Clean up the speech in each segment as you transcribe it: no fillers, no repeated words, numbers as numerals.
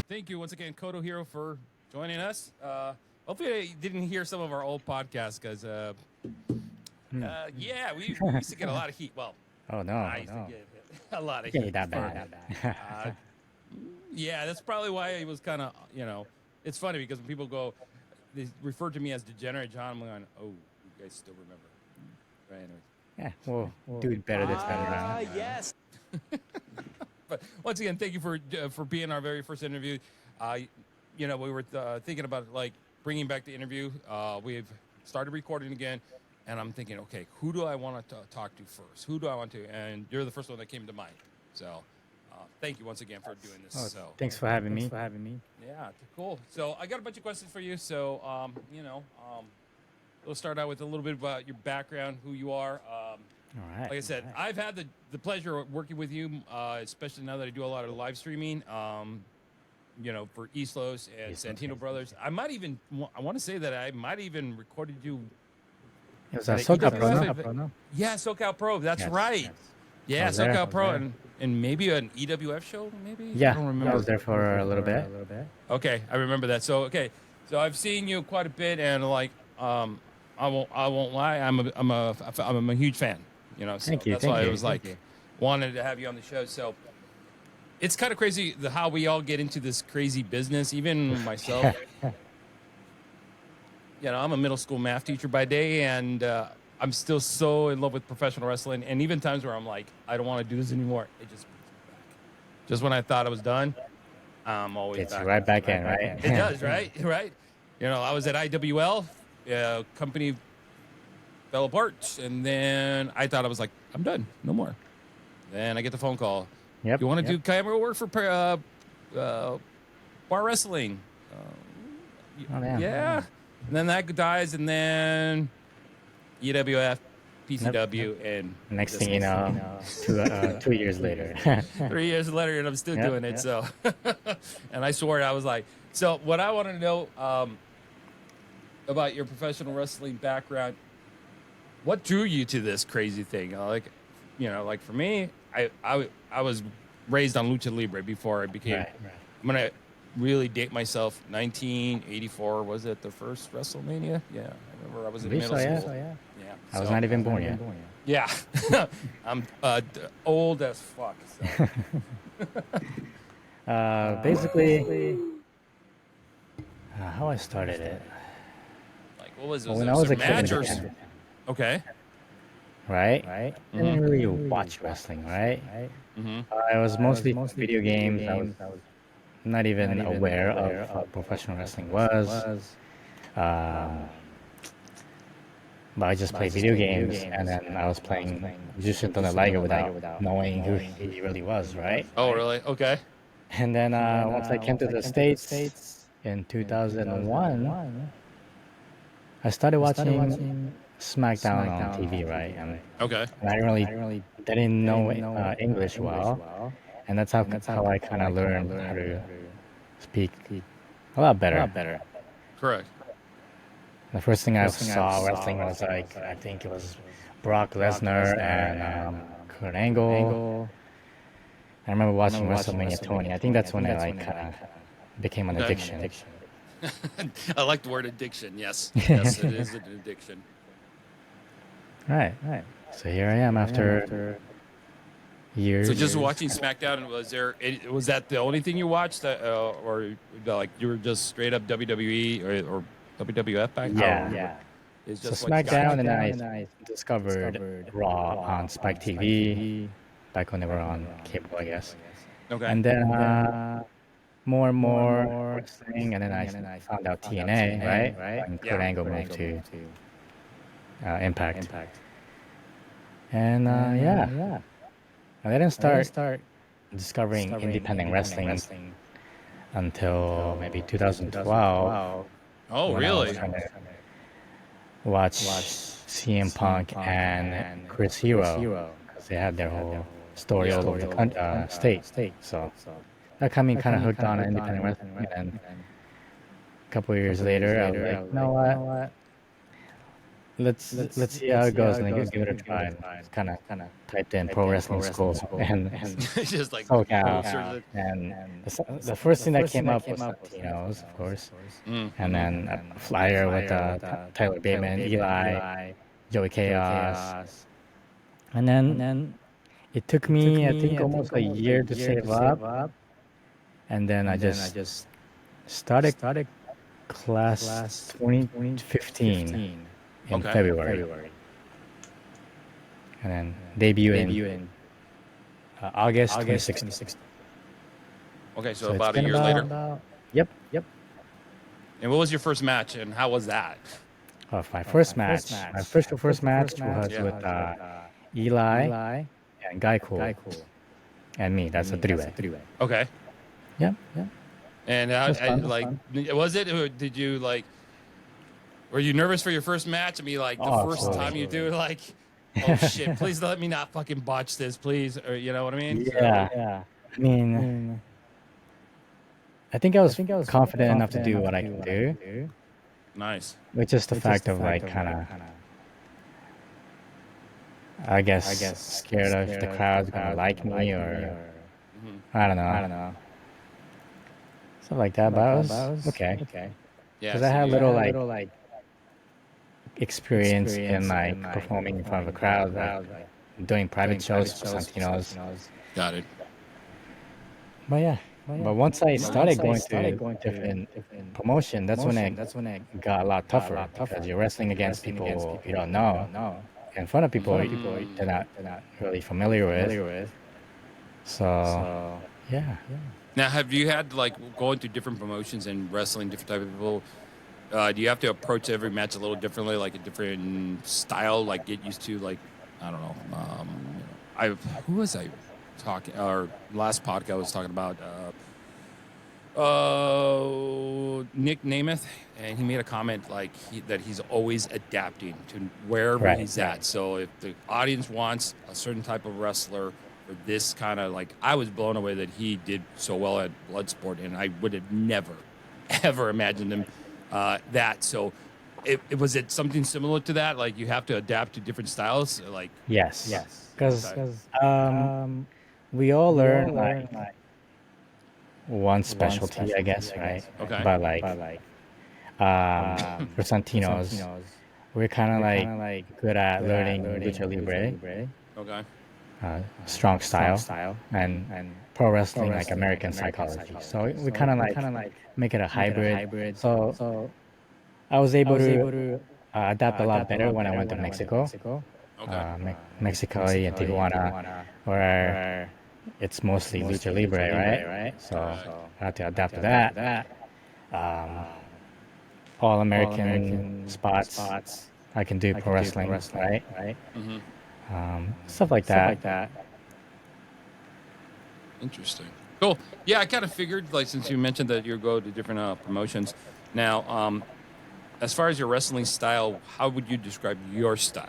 Thank you once again, Koto Hiro, for joining us. Hopefully, you didn't hear some of our old podcasts because, Hmm. yeah, we used to get a lot of heat. Well, Oh I no, used to get a lot of it can't be heat that for, bad. uh, yeah, that's probably why it was kind of, it's funny because when people go, they refer to me as Degenerate John. I'm going, oh, you guys still remember. Right, anyways. Yeah, we'll do it better this time around. Yes. But once again, thank you for being our very first interview. Uh, we were thinking about like bringing back the interview. We've started recording again, and I'm thinking, okay, who do I want to talk to first? Who do I want to? And you're the first one that came to mind. So, thank you once again for doing this. Oh, So, thanks for having me. yeah, cool. So, I got a bunch of questions for you. So, we'll start out with a little bit about your background, who you are. All right. Like I said, I've had the pleasure of working with you, especially now that I do a lot of live streaming, for East Los and Santino Brothers. I might even, I want to say that I might even recorded you. It was a SoCal Pro, no? Yeah, SoCal Pro. That's Yes, right. yes. Yeah, I was there. SoCal Pro and maybe an EWF show, maybe? Yeah, I don't remember. I was there for a little bit. Okay, I remember that. So I've seen you quite a bit, and like, I won't lie, I'm a huge fan. So Thank you. that's why I was like, wanted to have you on the show. So it's kind of crazy how we all get into this crazy business. Even myself, I'm a middle school math teacher by day, and I'm still so in love with professional wrestling. And even times where I'm like, I don't want to do this anymore. It just brings me back. Just when I thought I was done, I'm always It's back. right back in, right? It does, right? Right. I was at IWL, company fell apart, and then I thought I was like, I'm done, no more. Then I get the phone call. Yep. You want to do camera work for bar wrestling? Oh, man. Yeah. And then that dies, and then EWF, PCW, and Next thing you know, 2 years later. 3 years later, and I'm still doing it. So, and I swore I was like, so what I want to know about your professional wrestling background. What drew you to this crazy thing? Like for me, I was raised on Lucha Libre before I became. Right. I'm gonna really date myself. 1984 was it the first WrestleMania? Yeah, I remember I was in middle school. Yeah. Yeah, I was not even born yet. Yeah, I'm old as fuck. So. Basically, how I started it. Like, what was it? Well, when I was a match kid, or okay. Right? I didn't really watch wrestling, right? Mm-hmm. I was mostly video games. I was not even aware of what professional wrestling was. But I just played video games, and then I was playing Jushin Thunder Liger without knowing who he really was, right? Oh, really? Okay. And then once I came to the States in 2001, I started watching SmackDown on TV, right? And Okay. I really didn't know English well, and that's how I kind of learned how to speak a lot better. Correct. The first thing I saw wrestling was like, I think it was Brock Lesnar and Kurt Angle. I remember watching WrestleMania 20. I think that's when it like kind of became an addiction. I like the word addiction. Yes, yes, it is an addiction. Right. So here I am after years. So just watching SmackDown, was that the only thing you watched, or like you were just straight up WWE or WWF back then? Yeah. It's So just SmackDown, and I discovered Raw on Spike TV back when they were on cable, I guess. Okay. And then more and more wrestling, and then I found out TNA, right? When Kurt Angle moved to Impact. And I didn't start discovering independent wrestling until maybe 2012. Oh, when really? I was trying to watch CM Punk and Chris Hero, because they had their whole story all over the state. So that got me kind of hooked on independent wrestling. And a couple of years later, I was like, you know what? let's see how it goes, and then give it a try. And kind of typed in pro wrestling school and Just like SoCal, and the first thing that came up was Latinos, of course, and then a flyer with Tyler Bateman, Eli, Joey Chaos, and then it took me, I think, almost a year to save up, and then I just started class 2015 in Okay. February, and then debut in August 2016. Okay, so it's about a been year later. Yep. And what was your first match, and how was that? My first match, my official first match was with Eli and Guy Cool and me. That's a three-way. Okay. Yep. And was fun. like, was it? Or did you like? Were you nervous for your first match? I mean, like the first time you do, like, oh shit! Please let me not fucking botch this, please. Or you know what I mean? Yeah. I mean, I think I was confident enough to do what I can do. Nice. Which is the fact of like kind of, I guess, scared of the crowd's gonna like me or I don't know. Stuff like that, but I was okay. Yeah. Because I had little like experience in like performing in front of a crowd, like doing private shows for Santinos. Got it. But yeah. But once I started going to different promotion, that's when it got a lot tougher because you're wrestling against people you don't know, in front of people you're not really familiar with. So yeah. Now, have you had like going to different promotions and wrestling different type of people? Do you have to approach every match a little differently, like a different style, like get used to, like, I don't know. Who was I talking? Our last podcast I was talking about Nick Namath, and he made a comment like that he's always adapting to wherever he's at. So if the audience wants a certain type of wrestler or this kind of, like, I was blown away that he did so well at Bloodsport, and I would have never, ever imagined him that. So it was it something similar to that? Like you have to adapt to different styles? Like Yes. Because we all learn like one specialty, I guess, right? Okay. But like for Santinos, we're kind of like good at learning lucha libre, Okay. strong style, and pro wrestling, like American psychology. So we kind of like make it a hybrid. So I was able to adapt a lot better when I went to Mexico. Okay. Mexico and Tijuana, where it's mostly lucha libre, right? So I had to adapt to that. All American spots. I can do pro wrestling, right? Stuff like that. Interesting. Cool. Yeah, I kind of figured, like, since you mentioned that you go to different promotions. Now, as far as your wrestling style, how would you describe your style?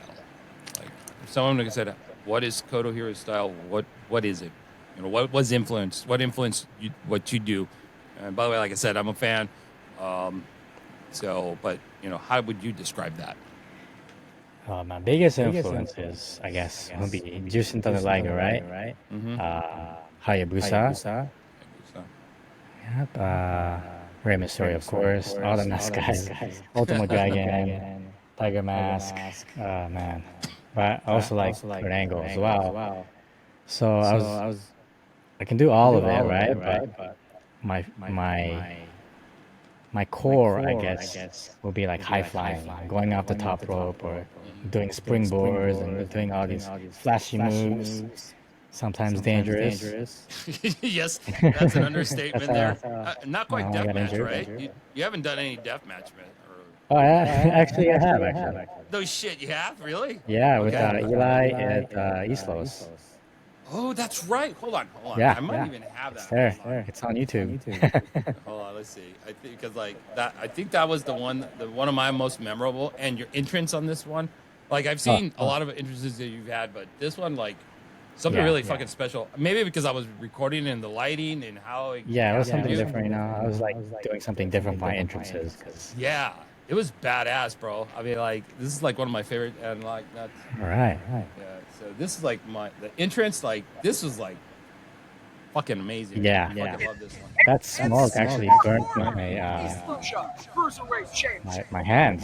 Like, if someone said, "What is Koto Hiro's style?" What is it? You know, what influenced you, what you do? And by the way, like I said, I'm a fan. But you know, how would you describe that? My biggest influence is, I guess, would be Jushin Thunder Liger, right? Hayabusa. So, Yep. Rey Mysterio, of course. All the mask guys. Ultimate Dragon, Tiger Mask. Man. But I also like Kurt Angle as well. So I can do all of it, right? But my core, I guess, will be like high flying, going off the top rope, or doing springboards and doing all these flashy moves. Sometimes dangerous. Yes, that's an understatement there. Not quite I got deathmatch, injured. right? You haven't done any deathmatch, man. Oh, yeah, actually, I have actually. No shit, you have? Really? Yeah, with Eli at East Los. Oh, that's right. Hold on. Yeah, I might even have that. It's there. It's on YouTube. Hold on, let's see. I think because like that, I think that was the one of my most memorable. And your entrance on this one, like I've seen a lot of entrances that you've had, but this one, like something really fucking special. Maybe because I was recording and the lighting and how. Yeah, it was something different. You know, I was like doing something different with my entrances. Yeah. It was badass, bro. I mean, like, this is like one of my favorite, and like that's All right. yeah. So this is like the entrance. Like, this was like fucking amazing. Yeah, I yeah. fucking love this one. That smoke actually burnt my hands.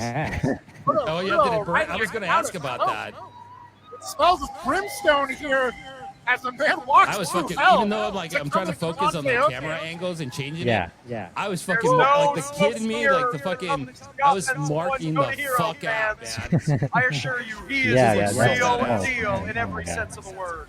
Oh yeah, did it burn? I was gonna ask about that. It smells of brimstone here as the man walks I was through fucking, hell even though I'm like, I'm trying to focus on the camera angles and changing Yeah, it. yeah. I was fucking no like the smoke kid in me, here. like the fucking. I was marking the fuck out, man. I assure you, he is Yeah, the yeah, real that's- deal oh, in every yeah. sense of the word.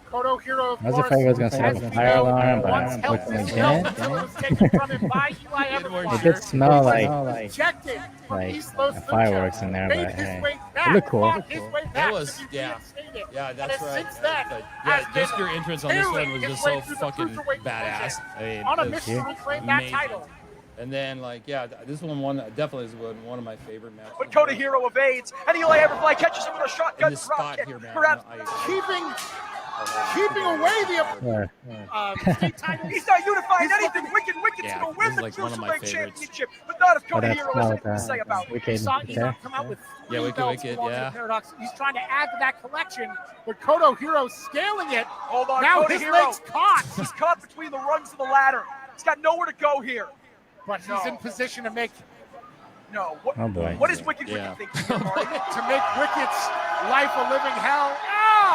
Koto Hiro, of I was afraid he was gonna set up a fire alarm, but unfortunately didn't. until it was taken from him by Eli Everfly. It did smell like Ejected from East Los Lucha. fireworks in there, Made but his hey, way back, it looked cool. fought his way That back was to be yeah, reinstated. yeah. That's And right. since then, But, has yeah, just been your entrance on this one was tearing just his so way through the fucking cruiserweight badass. division I mean, on a it was mission to reclaim that amazing. title. And then, like, yeah, this one definitely is one of my favorite matches. But Koto Hiro evades, and Eli Everfly catches him with a in shotgun this drop spot kick. here, man. Perhaps keeping away the state title. He's not unifying anything. Wicked's Yeah, going to this win is the like one of my Cruiserweight favorites. Championship, but not if Koto that's Hiro has anything to about say about it. Wicked Saw there. Eli come out with Yeah, three Wicked, belts Wicked, belonging to yeah. Paradox. He's trying to add to that collection, but Koto Hiro scaling it. Hold on, now Koto his Hiro. Leg's caught. He's caught between the rungs of the ladder. He's got nowhere to go here. But he's in position to make. No. What, Oh boy. What is Wicked Yeah. thinking here, Marty? To make Wicked's life a living hell.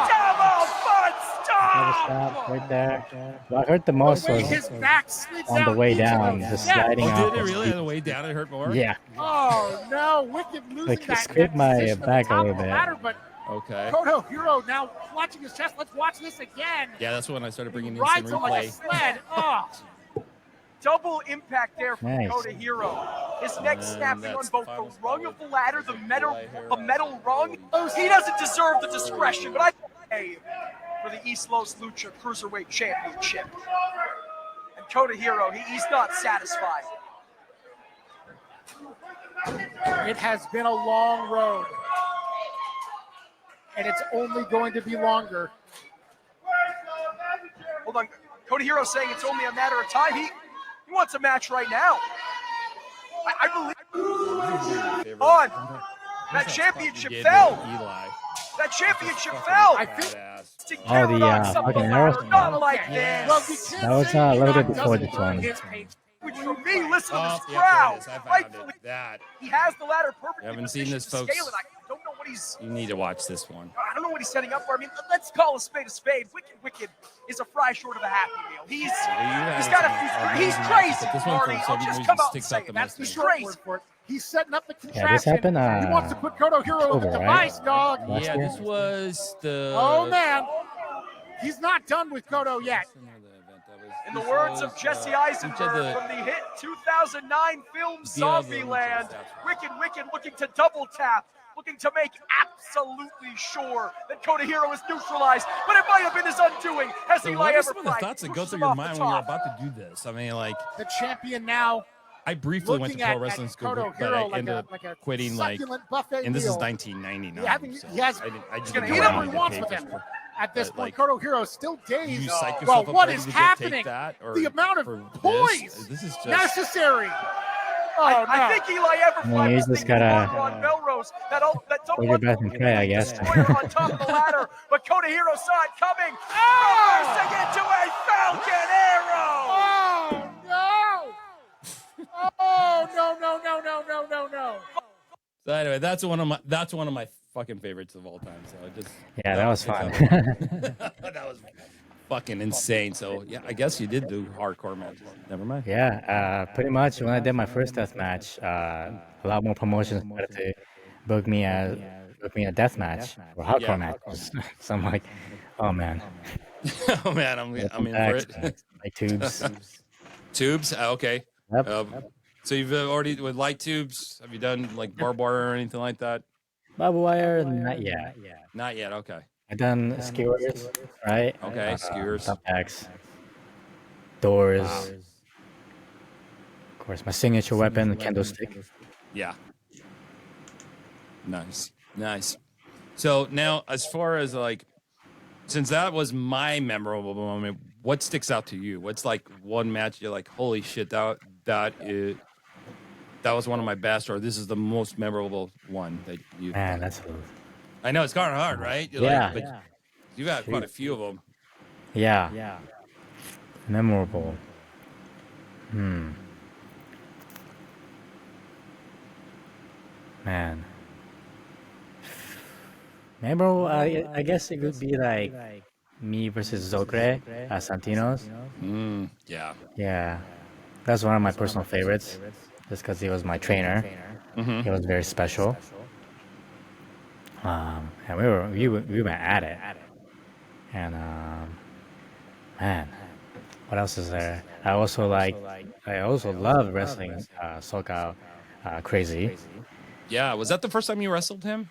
Double foot Stop stop! right there. What hurt the most was His back slips on the out way into down, the just net. sliding Oh, off. did it the really? seat. On the way down, it hurt more. Yeah. Oh no, Wicked losing Like, that scraped that my position at back the top a little of the bit. ladder, but Okay. Koto Hiro now clutching his chest. Let's watch this again. Yeah, that's when I started bringing in some Rides him like a replay. sled. Oh. Double impact there from Nice. Koto Hiro. His neck And snapping on that's both the the final rung spot of the ladder, the with metal rung. He doesn't deserve the discretion, but I pay for the East Los Lucha Cruiserweight Championship. And Koto Hiro, he's not satisfied. It has been a long road, and it's only going to be longer. Hold on, Koto Hiro saying it's only a matter of time. He wants a match right now. I believe on that championship fell. Eli. That championship fell. I think. To Oh, the, Paradox up fucking the arrow ladder, thing. not like Yes. this. That was a little bit before this one. Which for me, listen to Oh, this yeah, crowd. there it is. I found Rightfully, it. That. he has the ladder perfectly. You haven't seen positioned this, to folks. scale it. I don't know what he's. You need to watch this one. I don't know what he's setting up for. I mean, let's call a spade a spade. Wicked is a fry short of a happy meal. He's got a few. He's crazy, This one, for Marty. some I'll just reason, come out and sticks say out it. the That's most the to me. short word for it. He's setting up the contraption. Yeah, this happened, he wants to put Koto Hiro in October, the right? device, dog. Last Yeah, year? this was the. Oh man, he's not done with Koto yet. In the words of Jesse Eisenberg from the hit 2009 film Zombieland, Wicked looking to double tap, looking to make absolutely sure that Koto Hiro is neutralized, but it might have been his undoing as So Eli what are some of the Everfly thoughts that go pushes through him your off the mind when you're top. about to do this? I mean, like, The champion now I briefly went to looking pro at wrestling school, Koto but Hiro I ended up like a quitting, like, succulent buffet and this is meal. 1999. He so has, I he's just going to didn't eat know him I what he needed to wants pay with for him. it. At this But, point, like, Koto Hiro is still Do dazed. you psych Well, yourself up what ready is to happening? take that, or The amount of for poise this is just necessary. Oh, I think Eli Everfly you was just thinking gotta harder on Melrose. That hold your breath and pray, I guess. Destroyer on top of the ladder, but Koto Hiro saw it coming. Reversing into a Falcon Arrow. Oh no! So anyway, that's one of my fucking favorites of all time. So I just Yeah, that was fun. that was fucking insane. So yeah, I guess you did do hardcore matches. Never mind. Yeah, pretty much when I did my first death match, a lot more promotions started to book me a death match or hardcore Yeah. matches. So I'm like, oh man, Oh man, I'm in for X, it. like tubes. Tubes. Okay. Yep. So you've already with light tubes. Have you done like barbed wire or anything like that? Barbed wire, not yet. Not yet. Okay. I done skewers, right? Okay, skewers. Thumbtacks, doors. Of course, my signature weapon, the candlestick. Yeah. Nice. So now, as far as like, since that was my memorable moment, what sticks out to you? What's like one match you're like, holy shit, that that was one of my best, or this is the most memorable one that you. Man, that's I know it's kind of hard, right? You're yeah. like, but you've had quite a few of them. Yeah. Memorable. Man. Memorable, I guess it could be like me versus Zocre at Santino's. Yeah. Yeah. That's one of my personal favorites. Just because he was my trainer. He was very special. And we went at it. And man, what else is there? I also love wrestling SoCal Crazy. Yeah. Was that the first time you wrestled him?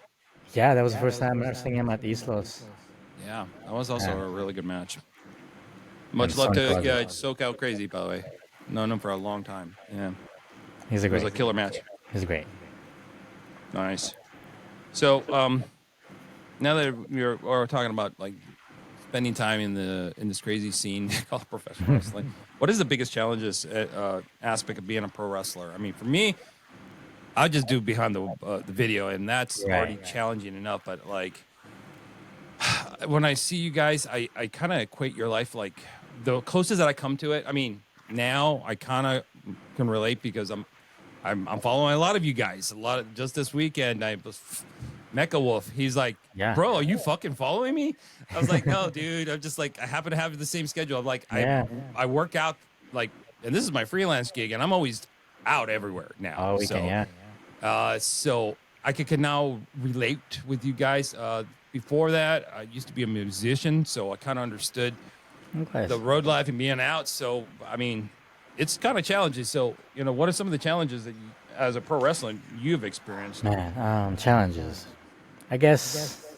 Yeah, that was the first time wrestling him at Islos. Yeah. That was also Yeah. a really good match. Much And love to Sonic Logic. SoCal Crazy, by the way. Known him for a long time. Yeah. He's a It was great. a killer match. He's great. Nice. So, now that we're talking about like spending time in this crazy scene called professional wrestling, what is the biggest challenges aspect of being a pro wrestler? I mean, for me, I just do behind the video, and that's already challenging enough. But like, when I see you guys, I kind of equate your life like the closest that I come to it. I mean, now I kind of can relate because I'm following a lot of you guys. Just this weekend, I was Mecha Wolf. He's like, bro, are you fucking following me? I was like, no, dude. I'm just like, I happen to have the same schedule. I'm like, I work out like, and this is my freelance gig, and I'm always out everywhere now. All weekend, so I can now relate with you guys. Before that, I used to be a musician, so I kind of understood the road life and being out. So, I mean, it's kind of challenging. So, what are some of the challenges that you, as a pro wrestler, you've experienced? Man, challenges. I guess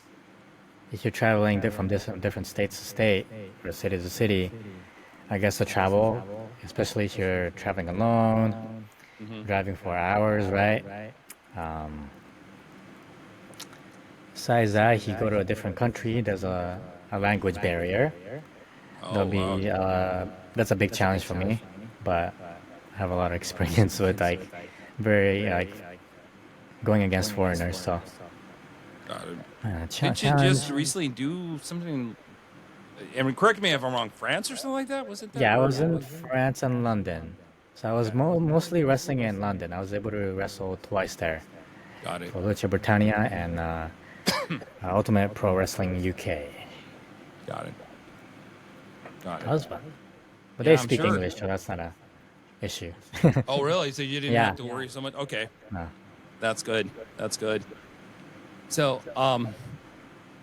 if you're traveling from different states to state or city to city, I guess the travel, especially if you're traveling alone, driving for hours, right? Besides that, if you go to a different country, there's a language barrier. That's a big challenge for me, but I have a lot of experience with going against foreigners. So, did you just recently do something? I mean, correct me if I'm wrong. France or something like that? Was it? Yeah, I was in France and London. So I was mostly wrestling in London. I was able to wrestle twice there. Got it. For Lucha Britannia and Ultimate Pro Wrestling UK. Got it. That was fun. But they speak English, so that's not a issue. Oh, really? So you didn't have to worry so much? Okay. No. That's good. That's good. So,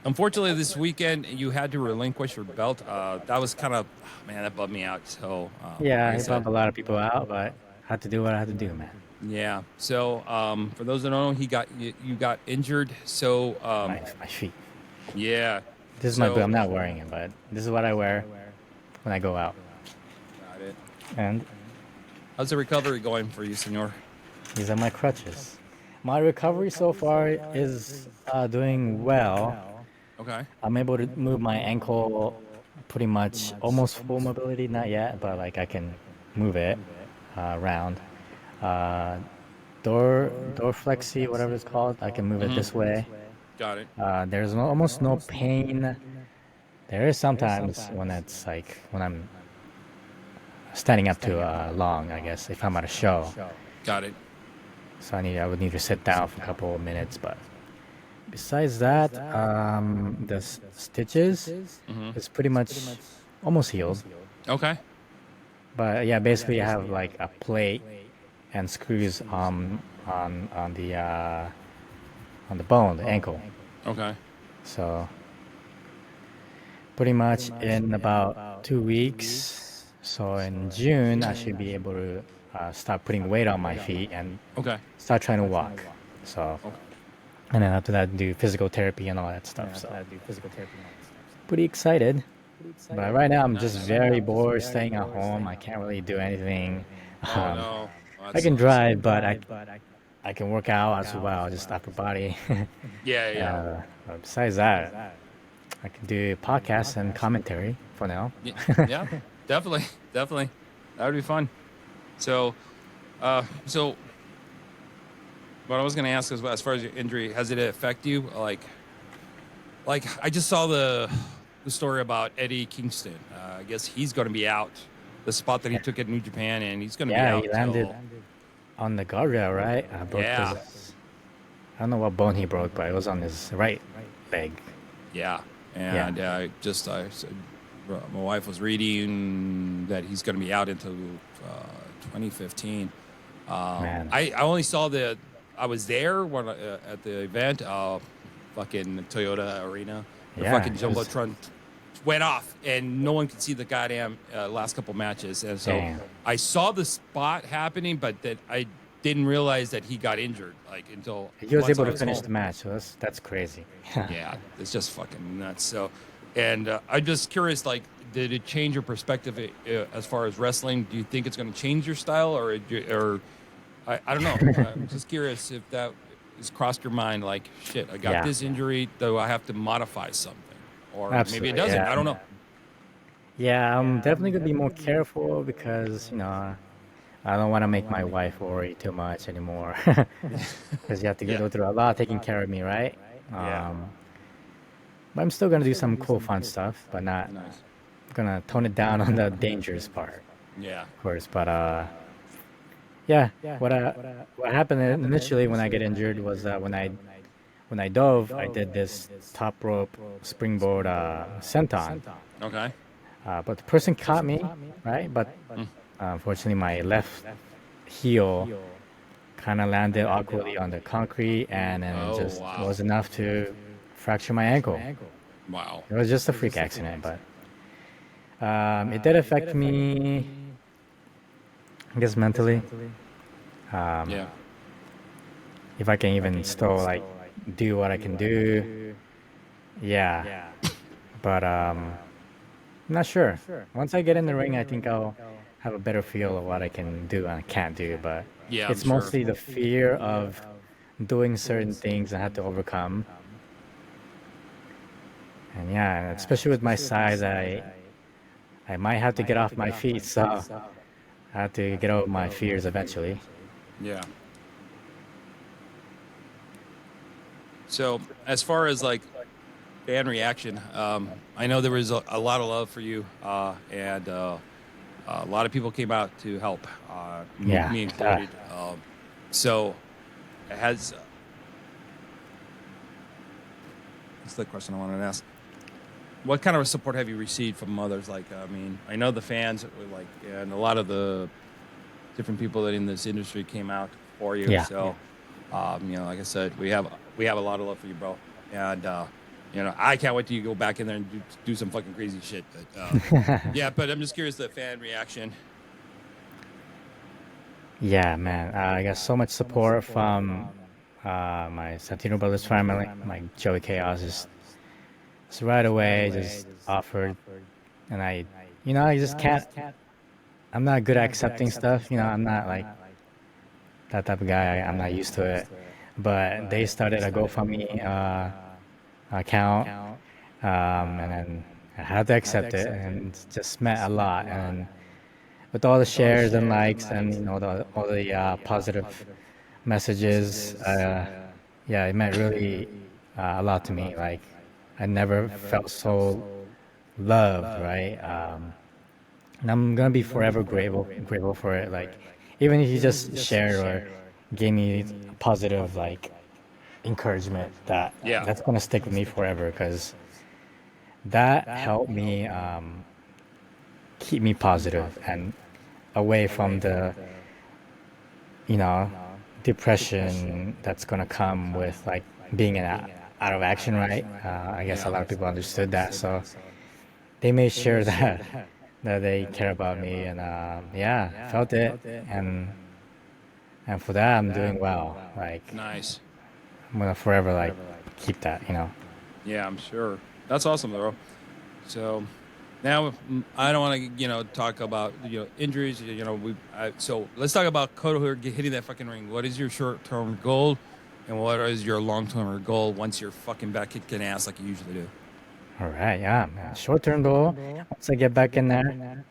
unfortunately, this weekend you had to relinquish your belt. That was kind of, man, that bummed me out. So, it bummed a lot of people out, but I had to do what I had to do, man. Yeah. So, for those that don't know, you got injured. So, my feet. Yeah. This is my boot. I'm not wearing it, but this is what I wear when I go out. Got it. And how's the recovery going for you, senor? These are my crutches. My recovery so far is doing well. Okay. I'm able to move my ankle pretty much almost full mobility, not yet, but like I can move it around. Door flexi, whatever it's called, I can move it this way. Got it. There's almost no pain. There is sometimes when I'm standing up too long, I guess, if I'm at a show. Got it. So I would need to sit down for a couple of minutes, but besides that, the stitches is pretty much almost healed. Okay. But yeah, basically I have like a plate and screws on the bone, the ankle. Okay. So pretty much in about 2 weeks. So in June, I should be able to start putting weight on my feet and start trying to walk. So, and then after that, do physical therapy and all that stuff. So, pretty excited. But right now, I'm just very bored staying at home. I can't really do anything. I can drive, but I can work out as well, just upper body. Yeah. Besides that, I can do podcasts and commentary for now. Yeah, definitely. That would be fun. So, What I was going to ask as far as your injury, has it affect you? Like I just saw the story about Eddie Kingston. I guess he's going to be out. The spot that he took at New Japan, and he's going to be Yeah, out he landed till on the guardrail, right? Broke yeah, I don't know what bone he broke, but it was on his right leg. yeah. And my wife was reading that he's going to be out until 2015. Man. I only saw I was there when at the event, fucking Toyota Arena. The Yeah, fucking it was- jumbotron went off, and no one could see the goddamn last couple matches. And so Damn. I saw the spot happening, but that I didn't realize that he got injured until He was once able I to finish home. the match, so that's crazy. Yeah, it's just fucking nuts. So, and I'm just curious, like, did it change your perspective as far as wrestling? Do you think it's going to change your style, or I don't know. I'm just curious if that has crossed your mind. Like, shit, I got Yeah. this injury, though I have to modify something, or maybe Absolutely, it doesn't. yeah. I don't know. Yeah, I'm definitely gonna be more careful because I don't want to make my wife worry too much anymore. Because you have to Yeah. go through a lot taking care of me, right? Yeah. But I'm still gonna do some cool, fun stuff, but not Nice. gonna tone it down on the dangerous part, Yeah. of course. But yeah, what happened initially when I get injured was that when I dove, I did this top rope springboard senton. Okay. But the person caught me, right? But unfortunately, my left heel kind of landed awkwardly on the concrete, and then Oh, just wow. was enough to fracture my ankle. Wow. It was just a freak accident, but it did affect me, I guess, mentally. Yeah. If I can even still like do what I can do, yeah. But I'm not sure. Once I get in the ring, I think I'll have a better feel of what I can do and I can't do. But Yeah, it's I'm sure. mostly the fear of doing certain things I have to overcome. And yeah, especially with my size, I might have to get off my feet, so I have to get over my fears eventually. Yeah. So, as far as like fan reaction, I know there was a lot of love for you, and a lot of people came out to help, Yeah. me included. So, it has. That's the question I wanted to ask. What kind of support have you received from others? Like, I mean, I know the fans were like, and a lot of the different people that in this industry came out for you. Yeah. So, like I said, we have a lot of love for you, bro. And I can't wait till you go back in there and do some fucking crazy shit. But yeah, but I'm just curious the fan reaction. Yeah, man. I got so much support from my Santino Brothers family. Like Joey Chaos just right away just offered, and I just can't. I'm not good at accepting stuff. I'm not like that type of guy. I'm not used to it. But they started a GoFundMe account, and then I had to accept it, and it just meant a lot. And with all the shares and likes, and all the positive messages, yeah, it meant really a lot to me. Like I never felt so loved, right? And I'm gonna be forever grateful for it. Like even if you just shared or gave me positive like encouragement, Yeah. that's gonna stick with me forever because that helped me keep me positive and away from the depression that's gonna come with like being out of action, right? I guess a lot of people understood that, so they made sure that they care about me, and yeah, felt it, and for that I'm doing well. Like Nice. I'm gonna forever like keep that. Yeah, I'm sure. That's awesome, bro. So now I don't want to, talk about injuries. So let's talk about Koto Hiro hitting that fucking ring. What is your short-term goal, and what is your long-term goal once you're fucking back kicking ass like you usually do? All right, yeah, man. Short-term goal. Once I get back in there,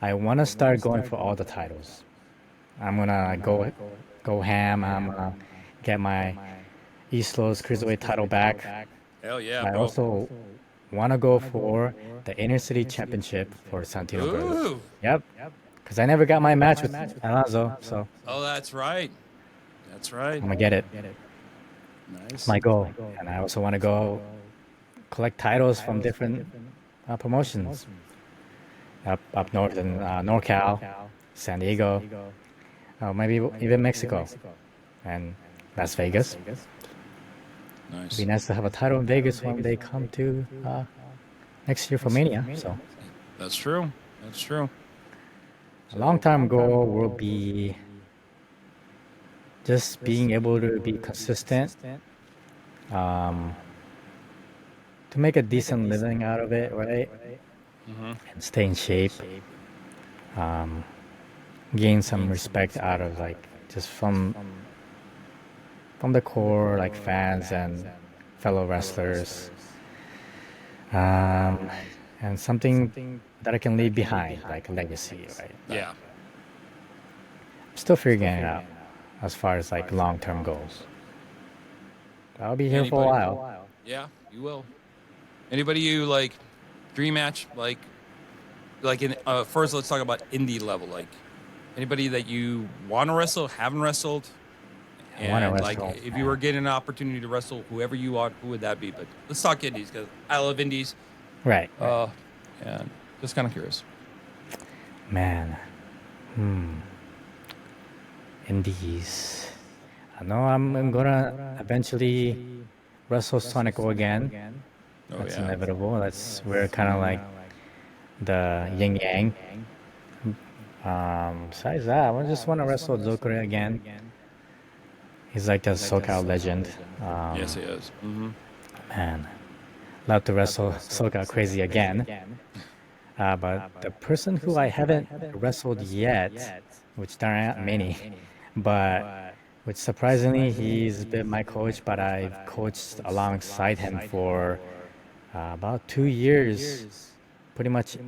I want to start going for all the titles. I'm gonna go ham. I'm gonna get my East Los Cruiserweight title back. Hell yeah, I bro. also want to go for the Inner City Championship for Santino Brothers. Ooh. Yep. Because I never got my match with Alonso, so Oh, that's right. That's right. I'm going to get it. Nice. My goal. And I also want to go collect titles from different promotions. Up north in NorCal, San Diego, maybe even Mexico, and Las Vegas. Nice. It'd be nice to have a title in Vegas when they come to next year for Mania. So That's true. That's true. a long-term goal will be just being able to be consistent, to make a decent living out of it, right? And stay in shape, gain some respect out of like just from the core, like fans and fellow wrestlers, and something that I can leave behind, like a legacy, right? Yeah. I'm still figuring it out as far as like long-term goals. I'll be here for a while. Yeah, you will. Anybody you like dream match like in first let's talk about indie level, like anybody that you want to wrestle, haven't wrestled, I wanna and like wrestle. if you were getting an opportunity to wrestle whoever you want, who would that be? But let's talk indies because I love indies. Right. And just kind of curious. Man. Indies. I know I'm gonna eventually wrestle Sonic again. Oh That's yeah. inevitable. We're kind of like the yin yang. Besides that, I just want to wrestle Zokure again. He's like a SoCal legend. Yes, he is. Man, love to wrestle SoCal Crazy again. But the person who I haven't wrestled yet, which there aren't many, but which surprisingly he's been my coach, but I've coached alongside him for about 2 years, pretty much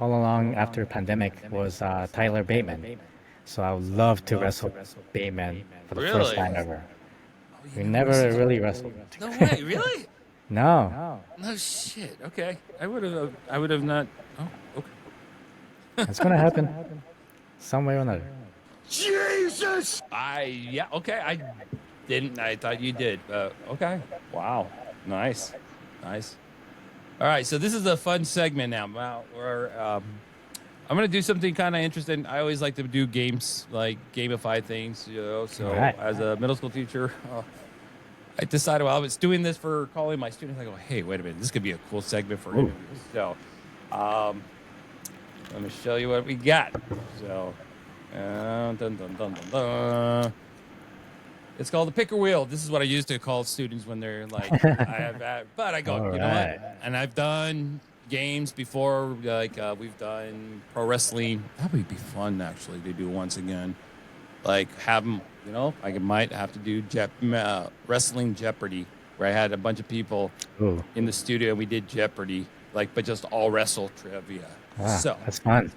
all along after pandemic, was Tyler Bateman. So I would love to wrestle Bateman for the first Really? time ever. We never really wrestled. No way, really? No, No shit. Okay, I would have not. Oh, okay. it's gonna happen some way or another. Jesus! Okay. I didn't. I thought you did. Okay. Wow. Nice. All right. So this is a fun segment now. Where I'm gonna do something kind of interesting. I always like to do games, like gamify things. So Right. as a middle school teacher, I decided while I was doing this for calling my students, I go, hey, wait a minute, this could be a cool segment for interviews. So, let me show you what we got. So. Dun, dun, dun, dun, dun. It's called the picker wheel. This is what I used to call students when they're like, but I go, All you know right. what? And I've done games before, like we've done pro wrestling. That would be fun actually to do once again. Like have them, I might have to do wrestling Jeopardy, where I had a bunch of people Ooh, in the studio and we did Jeopardy, but just all wrestle trivia. wow, So that's fun.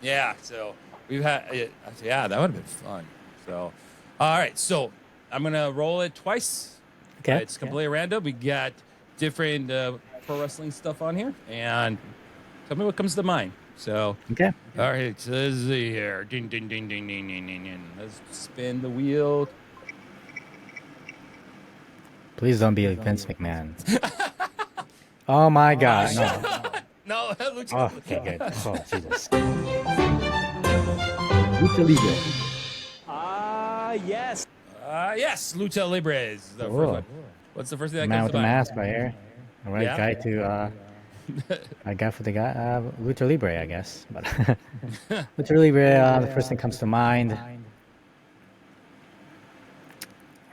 yeah, so we've had, that would have been fun. So, all right, so I'm gonna roll it twice. Okay. It's completely random. We got different pro wrestling stuff on here, and tell me what comes to mind. So, Okay. all right, so let's see here. Ding, ding, ding, ding, ding, ding, ding, ding. Let's spin the wheel. Please don't be Vince McMahon. Oh my God, no. No, that looks Oh, okay, good. Oh, Jesus. Lucha Libre. Yes. Yes, Lucha Libre is the first Cool. one. What's the first thing that Man comes with to the mind? mask right here. The right Yeah. guy to, I got for the guy, Lucha Libre, I guess. But Lucha Libre, the first thing comes to mind.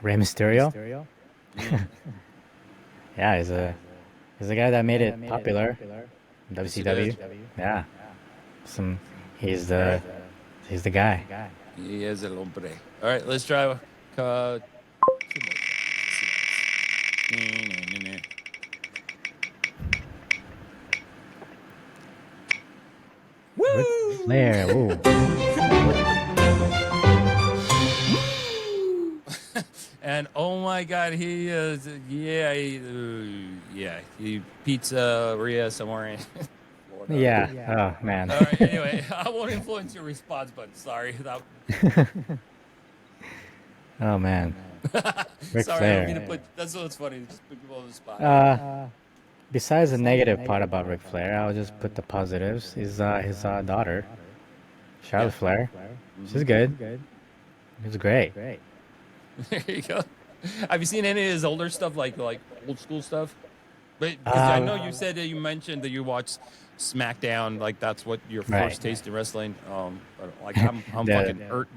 Rey Mysterio. Yeah, he's a guy that made it popular. WCW. Yeah. He's the guy. He is el hombre. All right, let's try. Two more. Woo! Flair. Ooh. And oh my God, he is, he pizzeria somewhere in Florida. Yeah. Oh man. All right. Anyway, I won't influence your response, but sorry. Oh man. Ric Sorry, I don't mean to Flair. put. That's what's funny. Just put people on the spot. Besides the negative part about Ric Flair, I'll just put the positives. Is his daughter, Charlotte Flair. She's good. She's great. There you go. Have you seen any of his older stuff, like old school stuff? But 'cause I know you said that you mentioned that you watched SmackDown, like that's what your first taste in wrestling. But like I'm fucking old,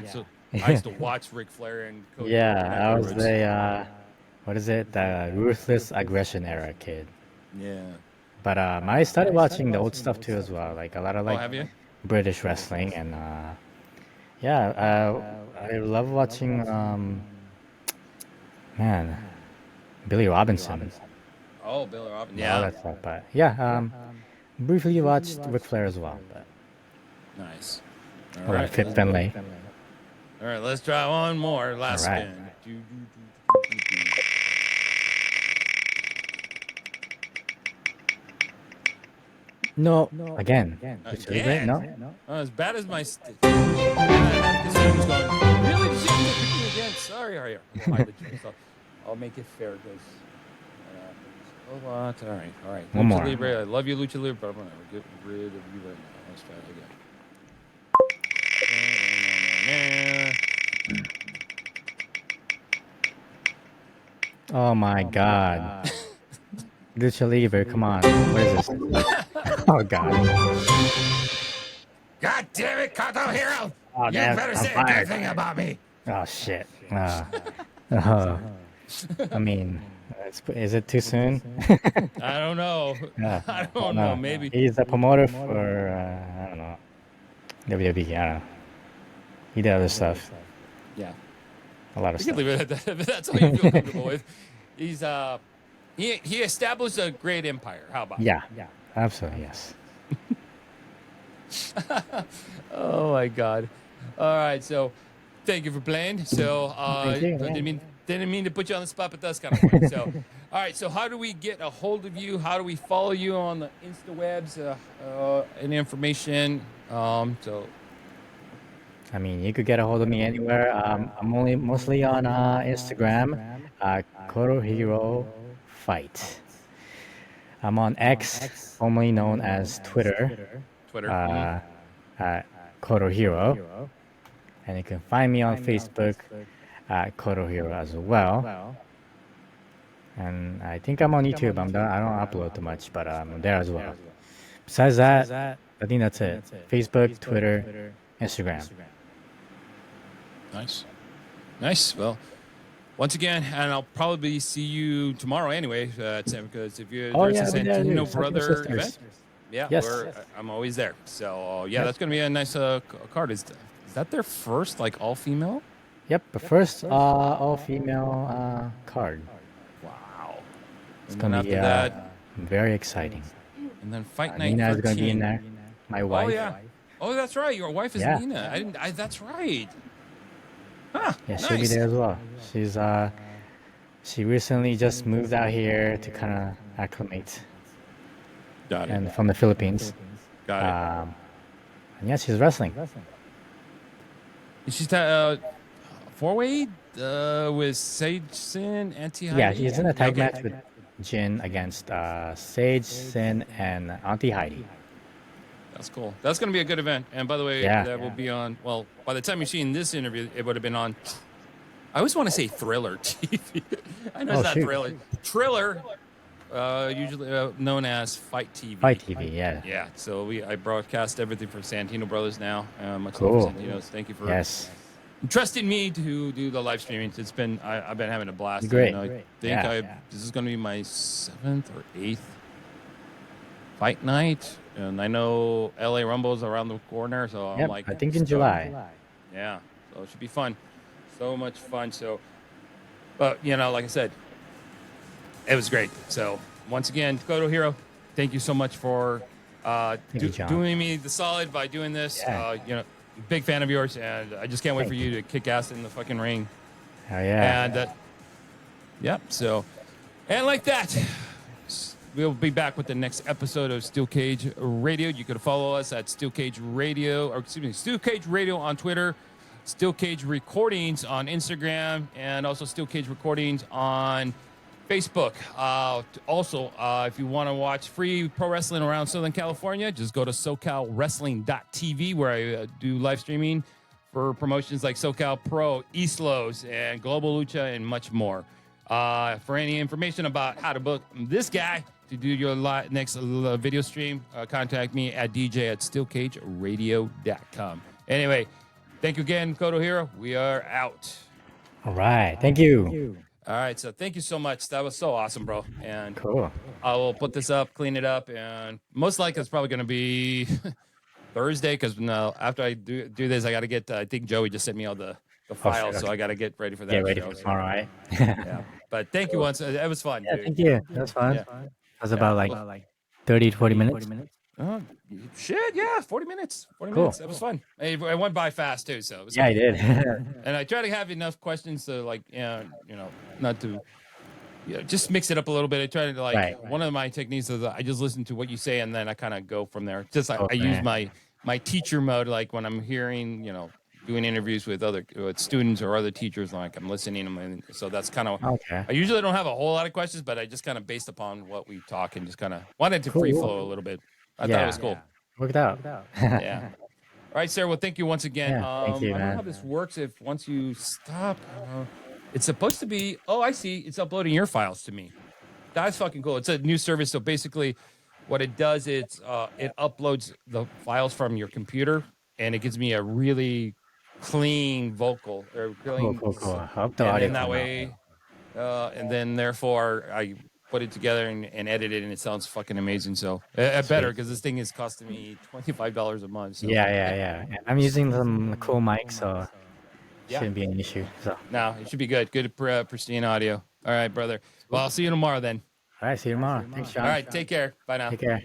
so I used to watch Ric Flair and Cody. I was the what is it? The ruthless aggression era kid. Yeah. But I started watching the old stuff too as well, like a lot of have you? British wrestling, and I love watching man, Billy Robinson. Oh, Billy Robinson. All that stuff. But briefly watched Ric Flair as well. But Nice. All right, Fit Finlay. All right, let's try one more. Last All right. spin. No, again. Again? No. As bad as my. Really? Did you pick me again? Sorry, are you? I'll make it fair, guys. A lot. All right. One Lucha more. Libre. I love you, Lucha Libre, but I'm gonna get rid of you right now. Let's try it again. Oh my God. Lucha Libre, come on. What is this? Oh God. God damn it, Koto Hiro! Oh, You damn, better I'm say a fired. good thing about me. Oh shit. I mean, is it too soon? I don't know. I don't know. Maybe. He's a promoter for I don't know, WWE. I don't know. He did other stuff. Yeah. A lot of You can stuff. leave it at that. If that's all you feel comfortable with. He's he established a great empire. How about? Yeah. Absolutely, yes. Oh my God. All right, so thank you for playing. So Thank you, didn't mean to put you on the spot, but that's kind of funny. So all right, so how do we get a hold of you? How do we follow you on the Instawebs and information? So I mean, you could get a hold of me anywhere. I'm mostly on Instagram, Koto Hiro Fight. I'm on X, formerly known as Twitter, Koto Hiro. And you can find me on Facebook at Koto Hiro as well. And I think I'm on YouTube. I don't upload too much, but I'm there as well. Besides that, I think that's it. Facebook, Twitter, Instagram. Nice. Well, once again, and I'll probably see you tomorrow anyway, because if you're there's a Santino brother event, Yes. I'm always there. So that's gonna be a nice card. Is that their first all female? Yep, the first all-female card. Wow. It's And gonna then be after that, very exciting. and then Fight Night Nina is gonna 13. be in there. My wife. Oh yeah. Oh, that's right. Your wife is Yeah. Nina. That's right. Huh. Yeah, nice. she'll be there as well. She recently just moved out here to kind of acclimate, Got it. and from the Philippines. Got it. And yeah, she's wrestling. She's four-way with Sage Sin, Anti-Heidi. Yeah, she's in a tag match with Jin against Sage, Sin, and Auntie Heidi. That's cool. That's going to be a good event. And by the way, that will be on, well, by the time you're seeing this interview, it would have been on, I always want to say Thriller TV. I know it's not Thriller. Triller, usually known as Fight TV. Fight TV, yeah. Yeah, so I broadcast everything for Santino Brothers now. Much Cool. love for Santino's. Thank you for trusting me to do the live streaming. It's been, I've been having a blast. Great. And I think this is going to be my 7th or 8th fight night. And I know LA Rumble's around the corner, so I'm like, I think in July. Yeah, so it should be fun. So much fun. So, but like I said, it was great. So once again, Koto Hiro, thank you so much for doing me the solid by doing this. Big fan of yours, and I just can't wait for you to kick ass in the fucking ring. Oh, yeah. And yep. So, and like that, we'll be back with the next episode of Steel Cage Radio. You can follow us at Steel Cage Radio, or excuse me, Steel Cage Radio on Twitter, Steel Cage Recordings on Instagram, and also Steel Cage Recordings on Facebook. Also, if you want to watch free pro wrestling around Southern California, just go to SoCalWrestling.tv, where I do live streaming for promotions like SoCal Pro, East Los, and Global Lucha, and much more. For any information about how to book this guy to do your next video stream, contact me at dj@steelcageradio.com. Anyway, thank you again, Koto Hiro. We are out. All right. Thank you. All right, so thank you so much. That was so awesome, bro. And Cool. I will put this up, clean it up, and most likely it's probably going to be Thursday, because after I do this, I got to get. I think Joey just sent me all the files, so I got to get ready for that. Get ready for tomorrow, right? Yeah, but thank you once. It was fun. Yeah, Dude. thank you. That was fun. Yeah. It was about like 30 to 40 minutes. Shit, yeah, 40 minutes. 40 Cool. minutes. That was fun. It went by fast too, so it was Yeah, I fun. did. And I try to have enough questions to not to just mix it up a little bit. I try to Right. One of my techniques is I just listen to what you say and then I kind of go from there. Just I Okay. use my teacher mode, like when I'm hearing, doing interviews with students or other teachers, like I'm listening to them, and so that's kind of Okay. I usually don't have a whole lot of questions, but I just kind of based upon what we talk and just kind of wanted to free flow a little bit. I thought it was cool. Worked out. Yeah. All right, Sarah. Well, thank you once again. Yeah, thank you, I don't know man. how this works. If once you stop, it's supposed to be. Oh, I see. It's uploading your files to me. That's fucking cool. It's a new service. So basically, what it does is it uploads the files from your computer, and it gives me a really clean vocal or clean. Cool. I hope the And audio then that come out. way, and then therefore I put it together and edit it, and it sounds fucking amazing. So better, because this thing is costing me $25 a month. So. Yeah. I'm using some cool mic, so Yeah. shouldn't be an issue. So, No, it should be good. Good pristine audio. All right, brother. Well, I'll see you tomorrow then. all right, see you tomorrow. Thanks, John. All right, take care. Bye now. Take care.